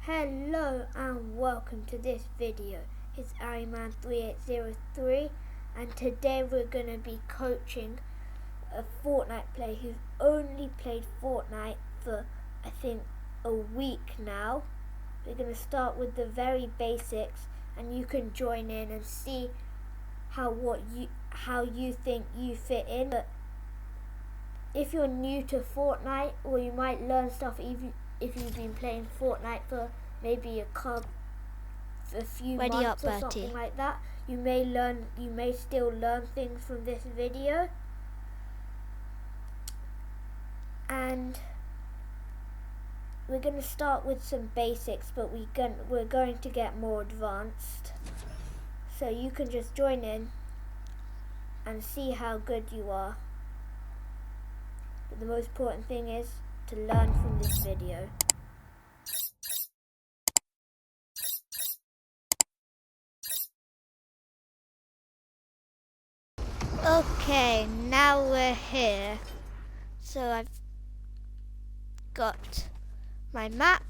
Hello and welcome to this video. It's Ariman3803 and today we're going to be coaching a Fortnite player who's only played Fortnite for I think a week now. We're going to start with the very basics and you can join in and see how you think you fit in. But if you're new to Fortnite, or you might learn stuff if you've been playing Fortnite for maybe a few months or something like that, you may still learn things from this video. And we're going to start with some basics, but we're going to get more advanced. So you can just join in and see how good you are. But the most important thing is to learn from this video. Okay, now we're here. So I've got my map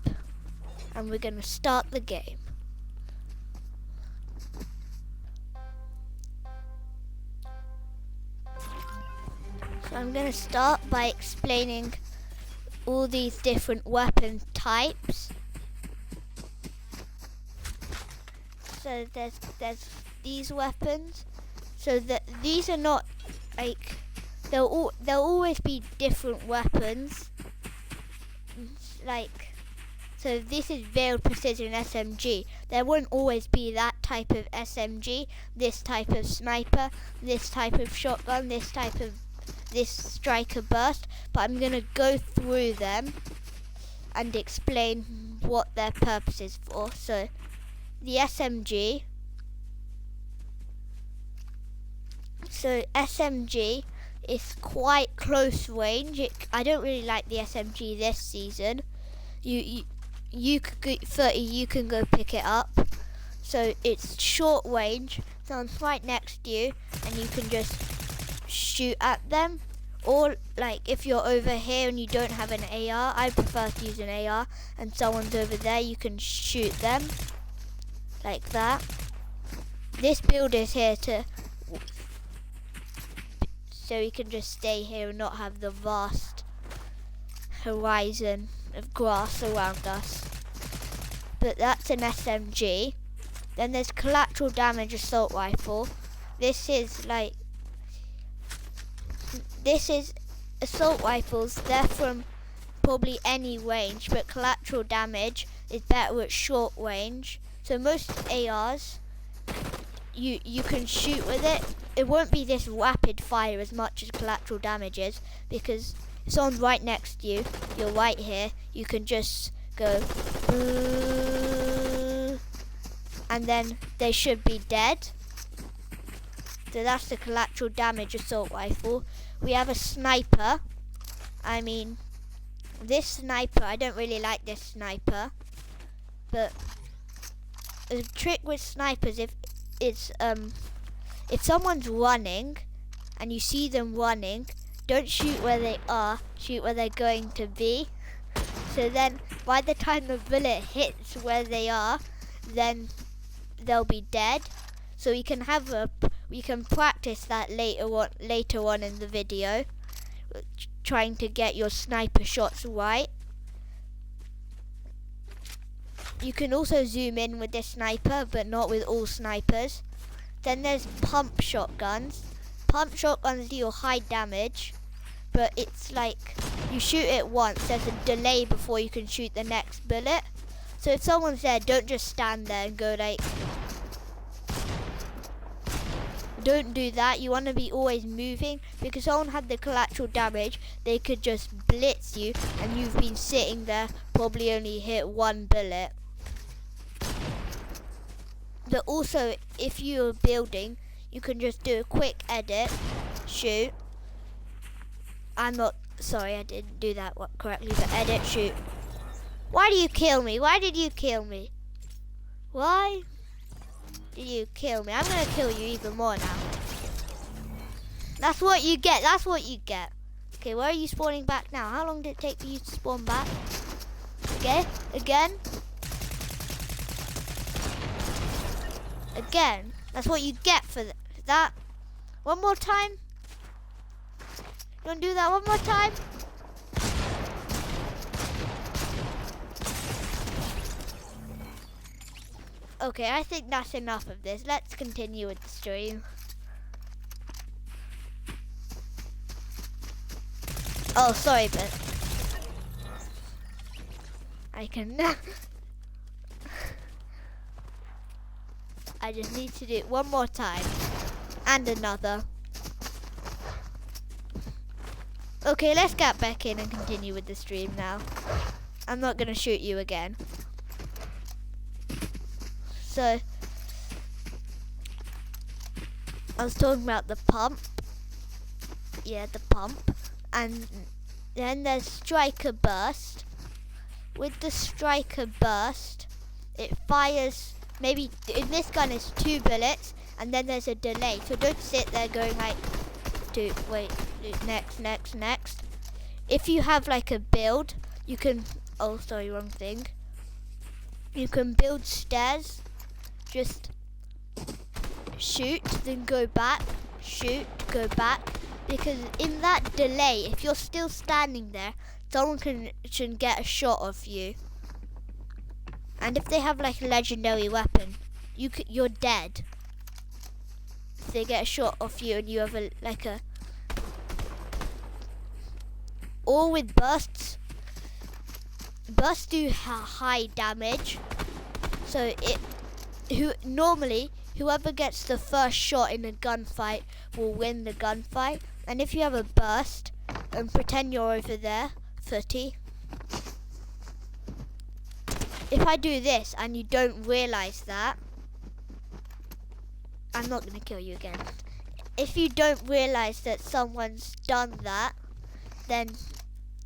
and we're going to start the game. So I'm going to start by explaining all these different weapon types. So there's these weapons. So that these are not like there'll always be different weapons. Like, so this is Veiled Precision SMG. There won't always be that type of SMG, this type of sniper, this type of shotgun, this striker burst, but I'm gonna go through them and explain what their purpose is for. So the SMG. So SMG is quite close range. I don't really like the SMG this season. You could go 30. You can go pick it up. So it's short range. Someone's right next to you, and you can just shoot at them. Or like if you're over here and you don't have an AR, I prefer to use an AR. And someone's over there, you can shoot them like that. This build is here so we can just stay here and not have the vast horizon of grass around us. But that's an SMG. Then there's collateral damage assault rifle. This is assault rifles. They're from probably any range, but collateral damage is better at short range. So most ARs, you can shoot with it. It won't be this rapid fire as much as collateral damage is, because if someone's right next to you, you're right here, you can just go and then they should be dead. So that's the collateral damage assault rifle. We have a sniper. I mean, this sniper, I don't really like this sniper, but the trick with snipers, if someone's running and you see them running, don't shoot where they are, shoot where they're going to be. So then by the time the bullet hits where they are, then they'll be dead. So we can practice that later on in the video, trying to get your sniper shots right. You can also zoom in with this sniper, but not with all snipers. Then there's pump shotguns. Pump shotguns deal high damage, but it's like you shoot it once, there's a delay before you can shoot the next bullet. So if someone's there, don't just stand there and go like, don't do that. You want to be always moving, because someone had the collateral damage, they could just blitz you and you've been sitting there, probably only hit one bullet. But also, if you're building, you can just do a quick edit, shoot. I didn't do that correctly, but edit, shoot. Why do you kill me? Why did you kill me? Why did you kill me? I'm gonna kill you even more now. That's what you get, that's what you get. Okay, where are you spawning back now? How long did it take for you to spawn back? Okay, again. Again, that's what you get for that. One more time. You want to do that one more time? Okay, I think that's enough of this. Let's continue with the stream. Oh, sorry, but I can. I just need to do it one more time. And another. Okay, let's get back in and continue with the stream now. I'm not going to shoot you again. So, I was talking about the pump. Yeah, the pump. And then there's striker burst. With the striker burst, it fires, maybe in this gun is 2 bullets, and then there's a delay. So don't sit there going like, next. If you have like a build, you can, oh sorry, wrong thing. You can build stairs, just shoot, then go back, shoot, go back. Because in that delay, if you're still standing there, someone can get a shot of you. And if they have like a legendary weapon, you're dead. If they get a shot of you and you have or with bursts do high damage. So normally whoever gets the first shot in a gunfight will win the gunfight. And if you have a burst, and pretend you're over there, footy. If I do this and you don't realize that, I'm not going to kill you again. If you don't realize that someone's done that, then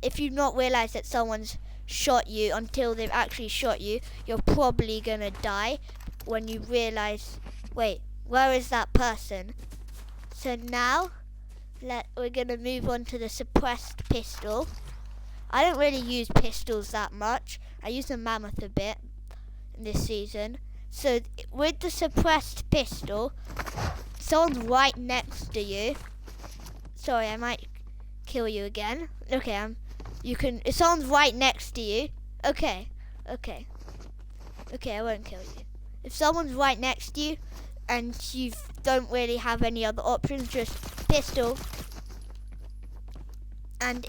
if you not realize that someone's shot you until they've actually shot you, you're probably going to die when you realize, wait, where is that person? So now, we're going to move on to the suppressed pistol. I don't really use pistols that much. I use the mammoth a bit in this season. So with the suppressed pistol, someone's right next to you. Sorry, I might kill you again. Okay, if someone's right next to you. Okay, I won't kill you. If someone's right next to you and you don't really have any other options, just pistol. And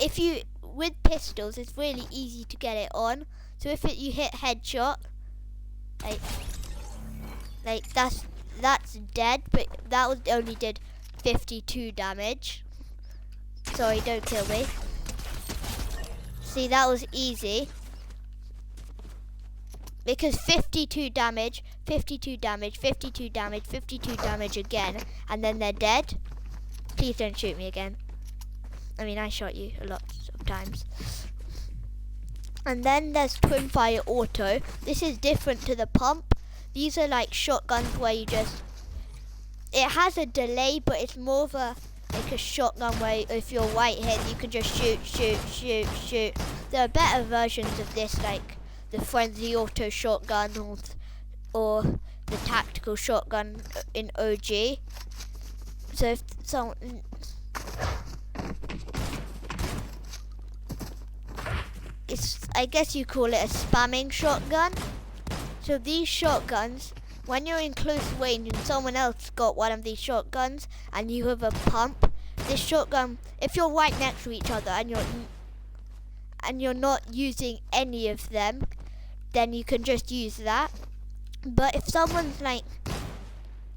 with pistols, it's really easy to get it on. So if you hit headshot, like that's dead, but that only did 52 damage. Sorry, don't kill me. See, that was easy. Because 52 damage, 52 damage, 52 damage, 52 damage again, and then they're dead. Please don't shoot me again. I mean, I shot you a lot of times. And then there's twin fire auto. This is different to the pump. These are like shotguns where it has a delay, but it's more of a shotgun where if you're right hit, you can just shoot. There are better versions of this, like the frenzy auto shotgun or the tactical shotgun in OG. So if someone, I guess you call it a spamming shotgun. So these shotguns, when you're in close range and someone else got one of these shotguns and you have a pump, this shotgun, if you're right next to each other and you're not using any of them, then you can just use that. But if someone's like,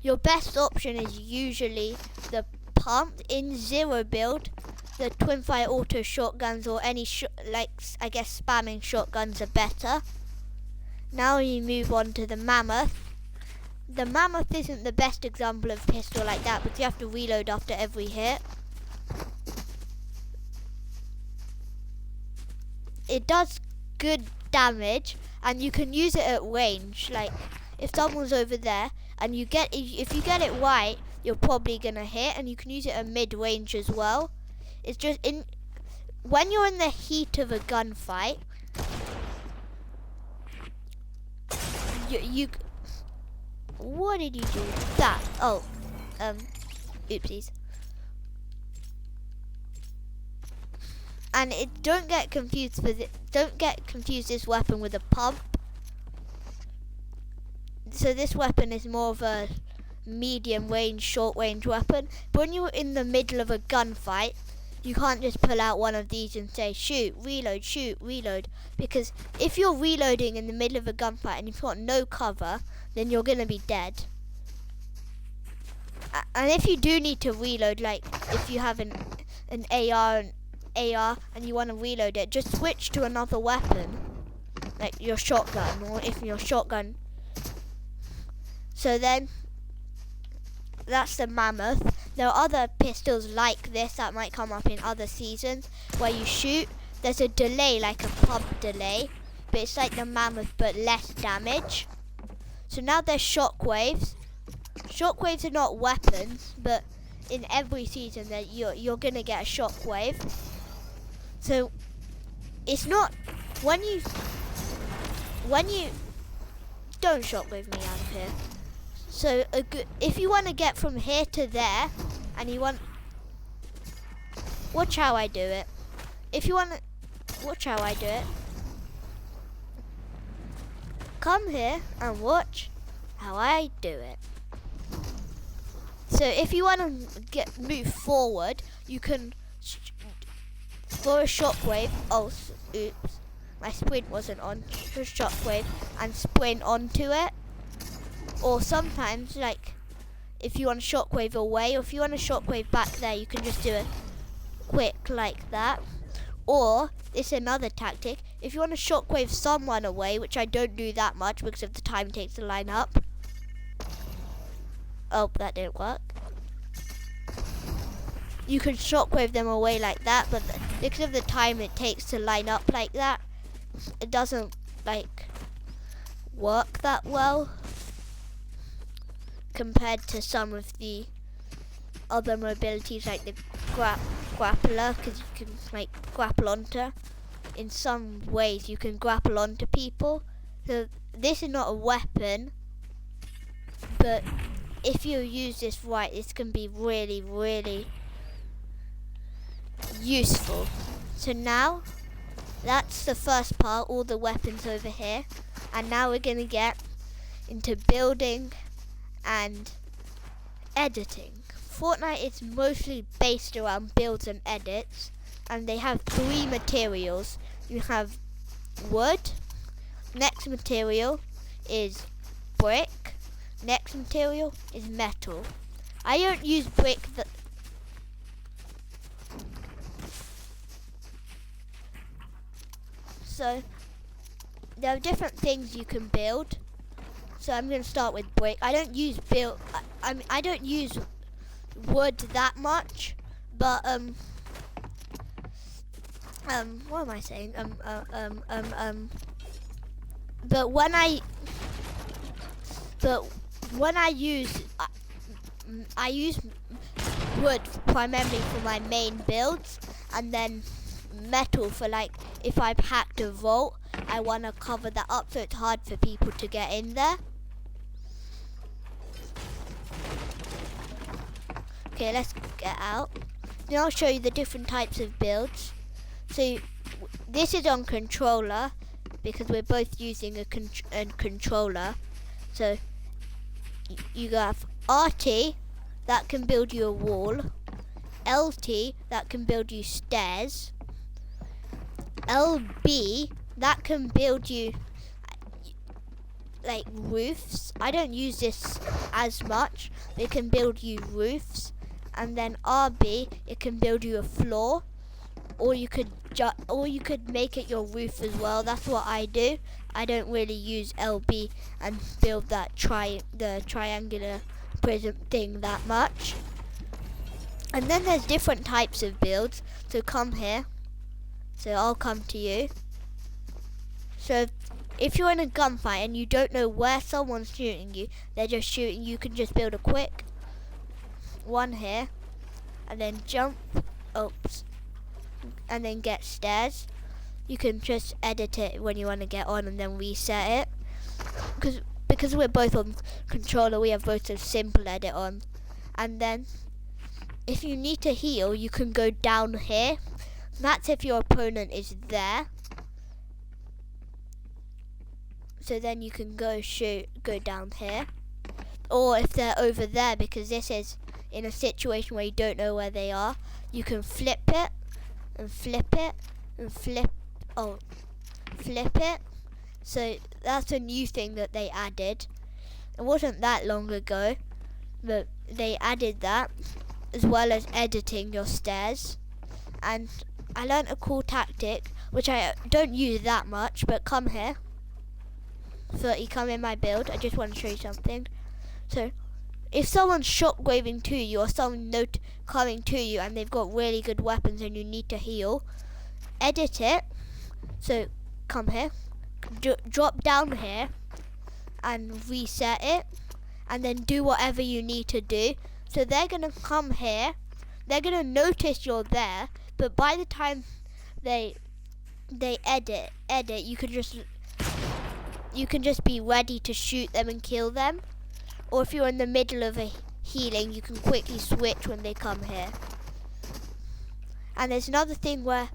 your best option is usually the pump in zero build. The twin fire auto shotguns or any I guess spamming shotguns are better. Now you move on to the mammoth. The mammoth isn't the best example of pistol like that because you have to reload after every hit. It does good damage and you can use it at range. Like if someone's over there and if you get it right, you're probably gonna hit, and you can use it at mid range as well. It's just when you're in the heat of a gunfight, What did you do? That. Oh. Oopsies. And don't get confused with it. Don't get confused this weapon with a pump. So this weapon is more of a medium range, short range weapon. But when you're in the middle of a gunfight, you can't just pull out one of these and say shoot, reload. Because if you're reloading in the middle of a gunfight and you've got no cover, then you're gonna be dead. And if you do need to reload, like if you have an AR and you want to reload it, just switch to another weapon, like your shotgun, or if your shotgun. So then, that's the Mammoth. There are other pistols like this that might come up in other seasons where you shoot. There's a delay, like a pump delay, but it's like the Mammoth but less damage. So now there's shockwaves. Shockwaves are not weapons, but in every season that you're gonna get a shockwave. So it's not when you don't shockwave me out of here. So if you want to get from here to there, and you want, watch how I do it. If you want to, watch how I do it. Come here and watch how I do it. So if you want to move forward, you can throw a shockwave. Oh, oops, my sprint wasn't on. Throw a shockwave and sprint onto it. Or sometimes, like, if you want a shockwave away, or if you want a shockwave back there, you can just do it quick like that. Or, it's another tactic, if you want to shockwave someone away, which I don't do that much because of the time it takes to line up. Oh, that didn't work. You can shockwave them away like that, but because of the time it takes to line up like that, it doesn't, like, work that well compared to some of the other mobilities like the grappler, because you can like grapple onto. In some ways you can grapple onto people. So this is not a weapon, but if you use this right, this can be really, really useful. So now that's the first part, all the weapons over here, and now we're gonna get into building and editing. Fortnite is mostly based around builds and edits, and they have 3 materials. You have wood, next material is brick, next material is metal. I don't use brick so there are different things you can build. So I'm going to start with brick. I don't use I don't use wood that much, but what am I saying? But when I use wood primarily for my main builds, and then metal for, like, if I've hacked a vault, I want to cover that up so it's hard for people to get in there. Okay, let's get out. Now I'll show you the different types of builds. So this is on controller because we're both using a controller. So you have RT, that can build you a wall. LT, that can build you stairs. LB, that can build you like roofs. I don't use this as much. It can build you roofs. And then RB, it can build you a floor, or you could make it your roof as well. That's what I do. I don't really use LB and build that the triangular prism thing that much. And then there's different types of builds. So come here. So I'll come to you. So if you're in a gunfight and you don't know where someone's shooting you, they're just shooting, you can just build a quick one here, and then jump, oops, and then get stairs. You can just edit it when you want to get on and then reset it, because because we're both on controller, we have both a simple edit on. And then if you need to heal, you can go down here. That's if your opponent is there. So then you can go down here. Or if they're over there, because this is in a situation where you don't know where they are, you can flip it and flip it and flip it. So that's a new thing that they added. It wasn't that long ago, but they added that, as well as editing your stairs. And I learned a cool tactic, which I don't use that much, but come here. 30, come in my build. I just want to show you something. So if someone's shockwaving to you, or someone coming to you and they've got really good weapons and you need to heal, edit it. So come here, drop down here and reset it, and then do whatever you need to do. So they're gonna come here, they're gonna notice you're there, but by the time they edit, you can just be ready to shoot them and kill them. Or if you're in the middle of a healing, you can quickly switch when they come here. And there's another thing where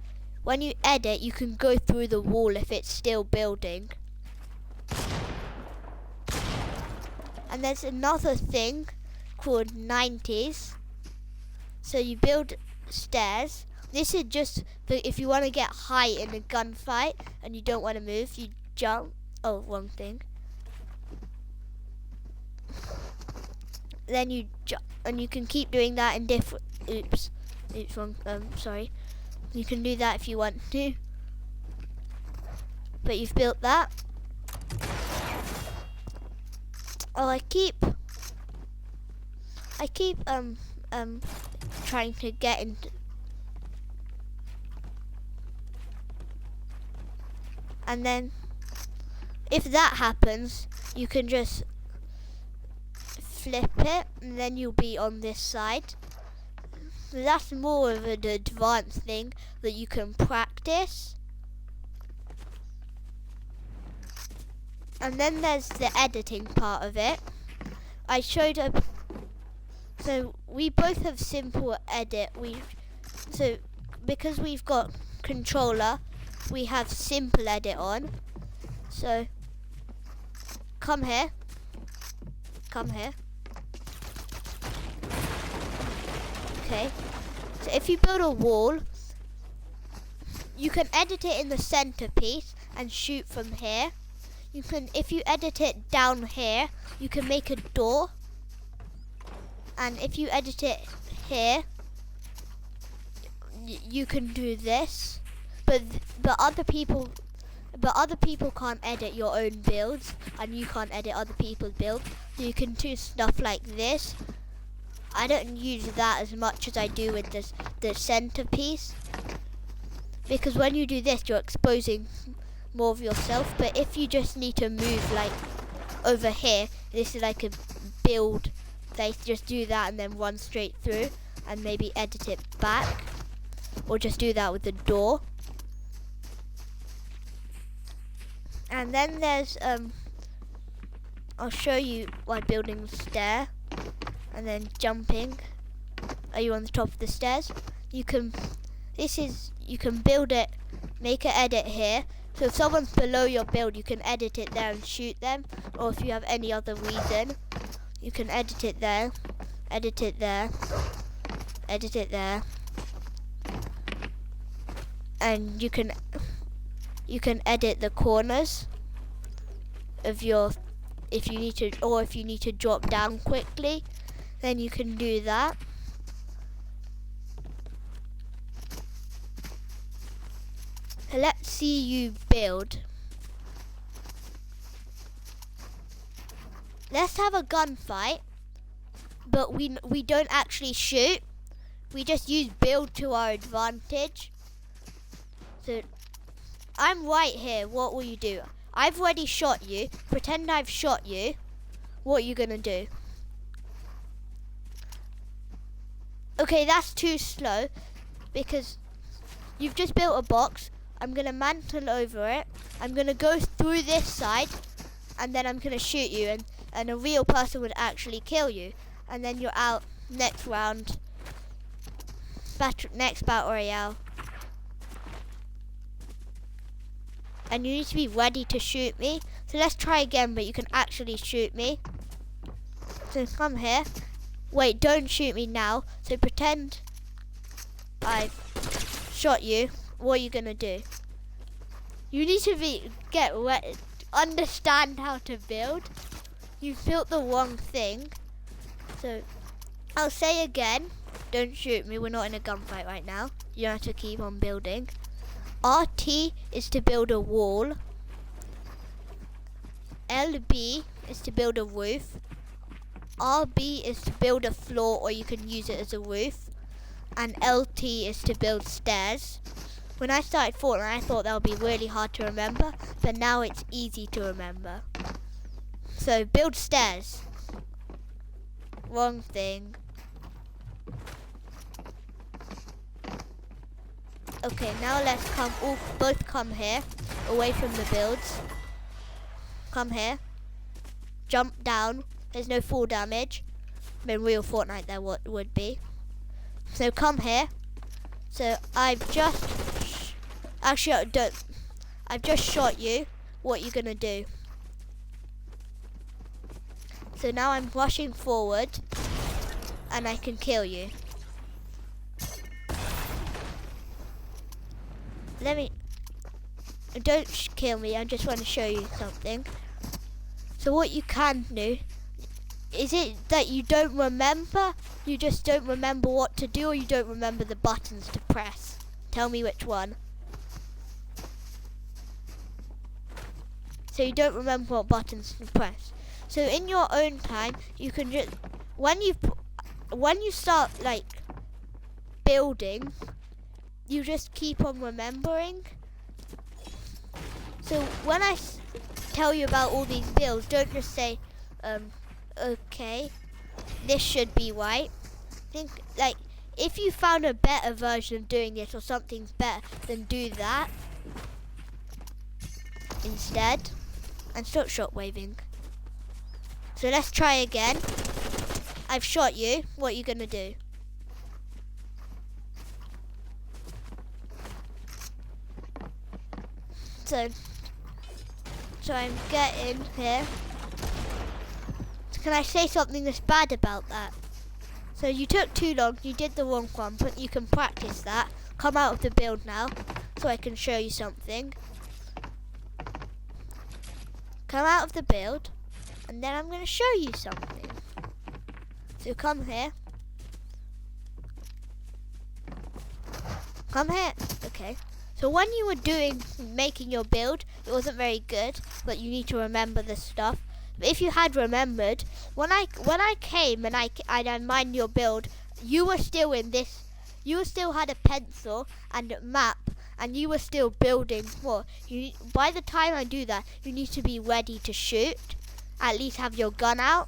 when you edit, you can go through the wall if it's still building. And there's another thing called 90s. So you build stairs. This is just if you want to get high in a gunfight and you don't want to move, you jump. Oh, wrong thing. Then you jump, and you can keep doing that in different. Oops, wrong. Sorry. You can do that if you want to. But you've built that. Oh, I keep trying to get into. And then, if that happens, you can just flip it, and then you'll be on this side. So that's more of an advanced thing that you can practice. And then there's the editing part of it. I showed up. So we both have simple edit. So because we've got controller, we have simple edit on. So come here. Okay. So if you build a wall, you can edit it in the centerpiece and shoot from here. You can, if you edit it down here, you can make a door. And if you edit it here, you can do this. But other people can't edit your own builds, and you can't edit other people's builds. So you can do stuff like this. I don't use that as much as I do with the centerpiece, because when you do this, you're exposing more of yourself. But if you just need to move like over here, this is like a build. They just do that and then run straight through, and maybe edit it back, or just do that with the door. And then there's I'll show you by building the stair and then jumping. Are you on the top of the stairs? You can build it, make an edit here. So if someone's below your build, you can edit it there and shoot them. Or if you have any other reason, you can edit it there, edit it there, edit it there. And you can edit the corners of your, if you need to drop down quickly, then you can do that. Let's see you build. Let's have a gunfight, but we don't actually shoot. We just use build to our advantage. So I'm right here. What will you do? I've already shot you. Pretend I've shot you. What are you gonna do? Okay, that's too slow, because you've just built a box. I'm gonna mantle over it. I'm gonna go through this side, and then I'm gonna shoot you, and a real person would actually kill you, and then you're out next round. Next battle royale. And you need to be ready to shoot me. So let's try again, but you can actually shoot me. So come here. Wait, don't shoot me now. So pretend I've shot you. What are you gonna do? You need to understand how to build. You've built the wrong thing. So I'll say again, don't shoot me. We're not in a gunfight right now. You have to keep on building. RT is to build a wall. LB is to build a roof. RB is to build a floor, or you can use it as a roof. And LT is to build stairs. When I started Fortnite, I thought that would be really hard to remember, but now it's easy to remember. So build stairs. Wrong thing. Okay, now let's both come here, away from the builds. Come here. Jump down. There's no fall damage. In real Fortnite there would be. So come here. So I've just shot you. What are you gonna do? So now I'm rushing forward, and I can kill you. Don't kill me, I just want to show you something. So what you can do, is it that you don't remember? You just don't remember what to do, or you don't remember the buttons to press? Tell me which one. So you don't remember what buttons to press. So in your own time, you can just, when you start like building, you just keep on remembering. So when I tell you about all these builds, don't just say, okay, this should be right. Think, like, if you found a better version of doing this or something's better, then do that instead. And stop shot waving. So let's try again. I've shot you. What are you gonna do? So I'm getting here. Can I say something that's bad about that? So you took too long, you did the wrong one, but you can practice that. Come out of the build now, so I can show you something. Come out of the build, and then I'm going to show you something. So come here. Come here. Okay. So when you were making your build, it wasn't very good, but you need to remember the stuff. But if you had remembered, when I came and I mined your build, you were still in this. You still had a pencil and a map, and you were still building more. By the time I do that, you need to be ready to shoot. At least have your gun out.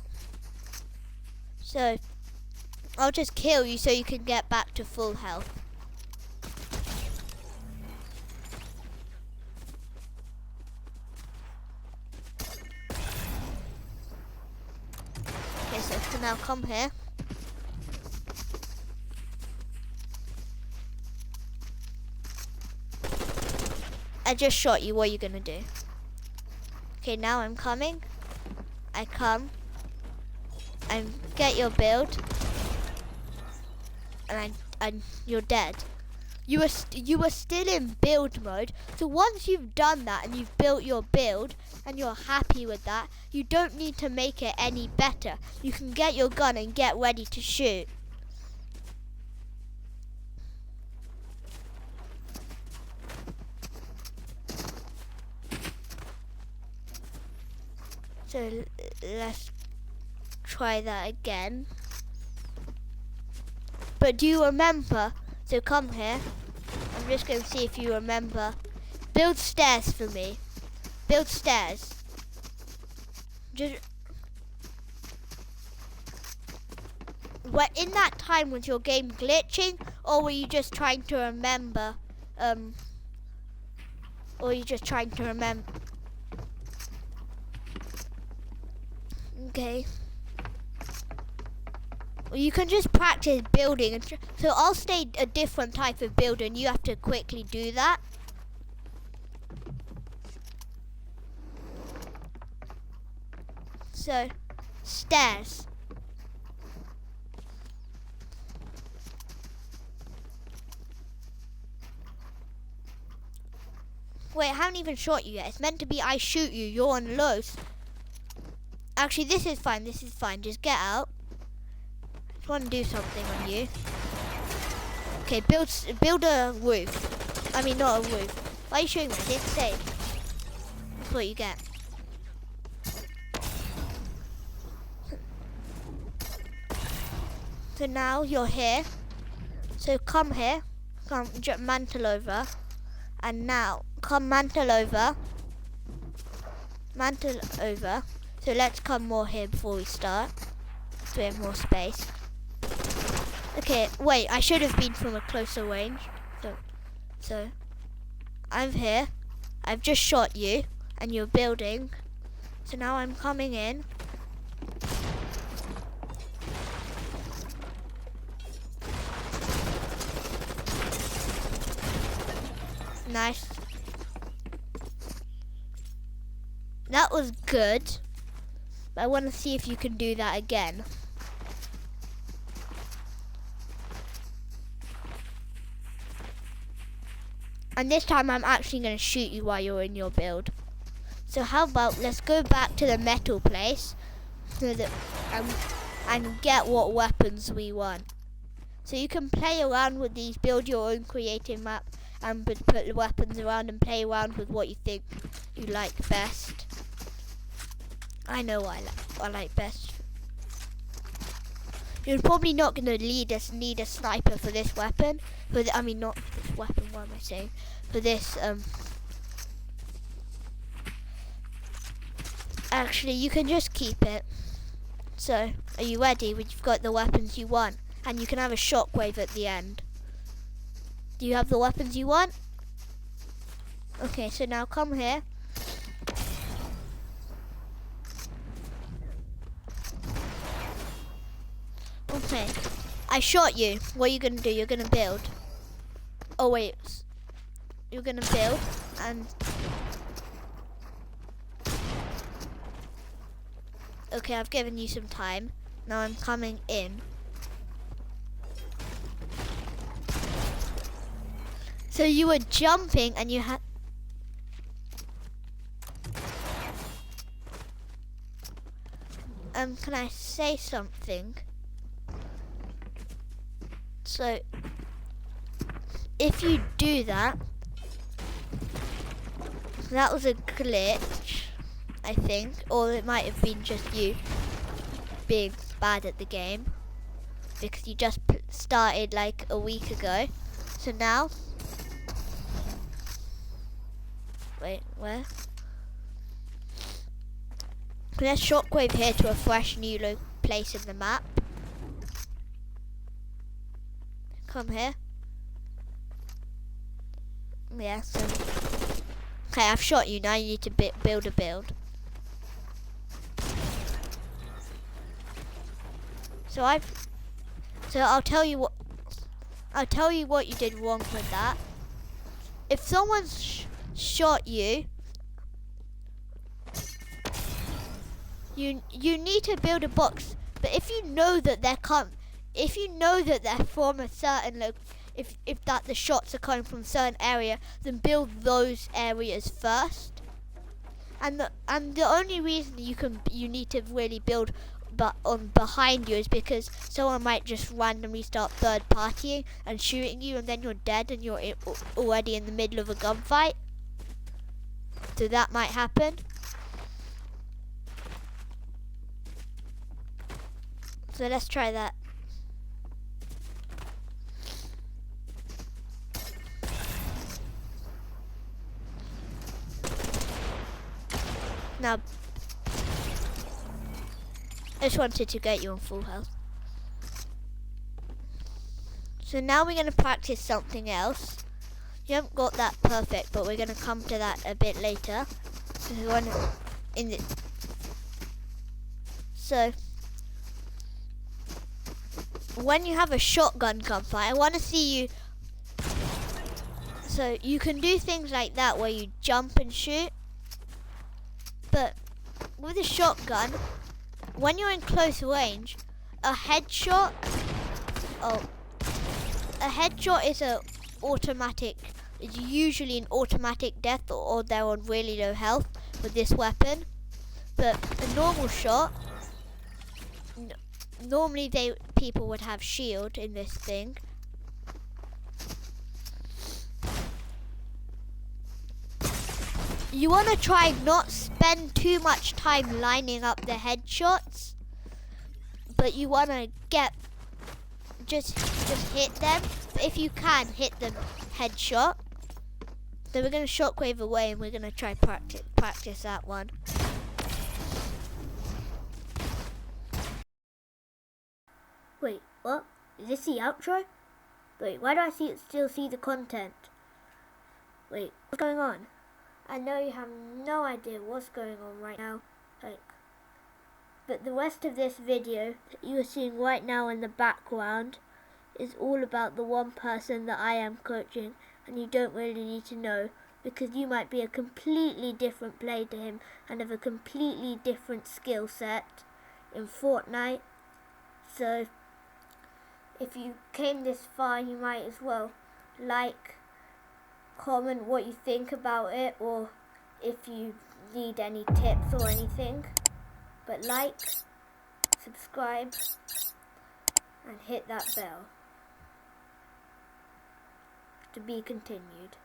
So I'll just kill you so you can get back to full health. Okay, so now come here. I just shot you. What are you gonna do? Okay, now I'm coming. I come. I get your build, and you're dead. You were still in build mode. So once you've done that and you've built your build and you're happy with that, you don't need to make it any better. You can get your gun and get ready to shoot. So let's try that again. But do you remember? So come here. I'm just going to see if you remember. Build stairs for me. Build stairs. In that time, was your game glitching, or were you just trying to remember? Or you just trying to remember? Okay. Well, you can just practice building. So I'll stay a different type of builder and you have to quickly do that. So, stairs. Wait, I haven't even shot you yet. It's meant to be I shoot you. You're on lows. Actually, this is fine. This is fine. Just get out. I just want to do something on you. Okay, build a roof. I mean, not a roof. Why are you shooting me? I didn't say. That's what you get. So now you're here. So come here. Come, jump mantle over. And now, come mantle over. Mantle over. So let's come more here before we start. So we have more space. Okay, wait, I should have been from a closer range. So I'm here. I've just shot you. And you're building. So now I'm coming in. Nice. That was good. But I want to see if you can do that again. And this time I'm actually going to shoot you while you're in your build. So how about let's go back to the metal place so that, and get what weapons we want. So you can play around with these, build your own creative map and put the weapons around and play around with what you think you like best. I know what I like best. You're probably not going to need a sniper for this weapon. I mean, not for this weapon, what am I saying? For this, actually, you can just keep it. So, are you ready? You've got the weapons you want. And you can have a shockwave at the end. Do you have the weapons you want? Okay, so now come here. Okay, I shot you. What are you gonna do? You're gonna build. Oh wait, you're gonna build and. Okay, I've given you some time. Now I'm coming in. So you were jumping and you had. Can I say something? So, if you do that, that was a glitch, I think, or it might have been just you being bad at the game, because you just started like a week ago. So now, wait, where? Let's shockwave here to a fresh new place in the map. Come here. Yeah, so. Okay, I've shot you. Now you need to build a build. So I'll tell you what you did wrong with that. If someone's shot you, you need to build a box. But if you know that they're from a certain if that the shots are coming from a certain area, then build those areas first. And the only reason you need to really build behind you is because someone might just randomly start third partying and shooting you, and then you're dead and you're already in the middle of a gunfight. So that might happen. So let's try that. Now, I just wanted to get you on full health. So now we're going to practice something else. You haven't got that perfect, but we're going to come to that a bit later. So when you have a shotgun gunfight, I want to see you. So you can do things like that where you jump and shoot, but with a shotgun, when you're in close range, a headshot. Oh, a headshot is a automatic. It's usually an automatic death, or they're on really low health with this weapon. But a normal shot, normally people would have shield in this thing. You want to try not spend too much time lining up the headshots, but you want to just hit them. But if you can hit them headshot, then we're going to shockwave away and we're going to try practice that one. Wait, what? Is this the outro? Wait, why do I still see the content? Wait, what's going on? I know you have no idea what's going on right now. But the rest of this video that you are seeing right now in the background is all about the one person that I am coaching, and you don't really need to know, because you might be a completely different player to him and have a completely different skill set in Fortnite. So if you came this far, you might as well like, comment what you think about it, or if you need any tips or anything. But like, subscribe, and hit that bell. To be continued.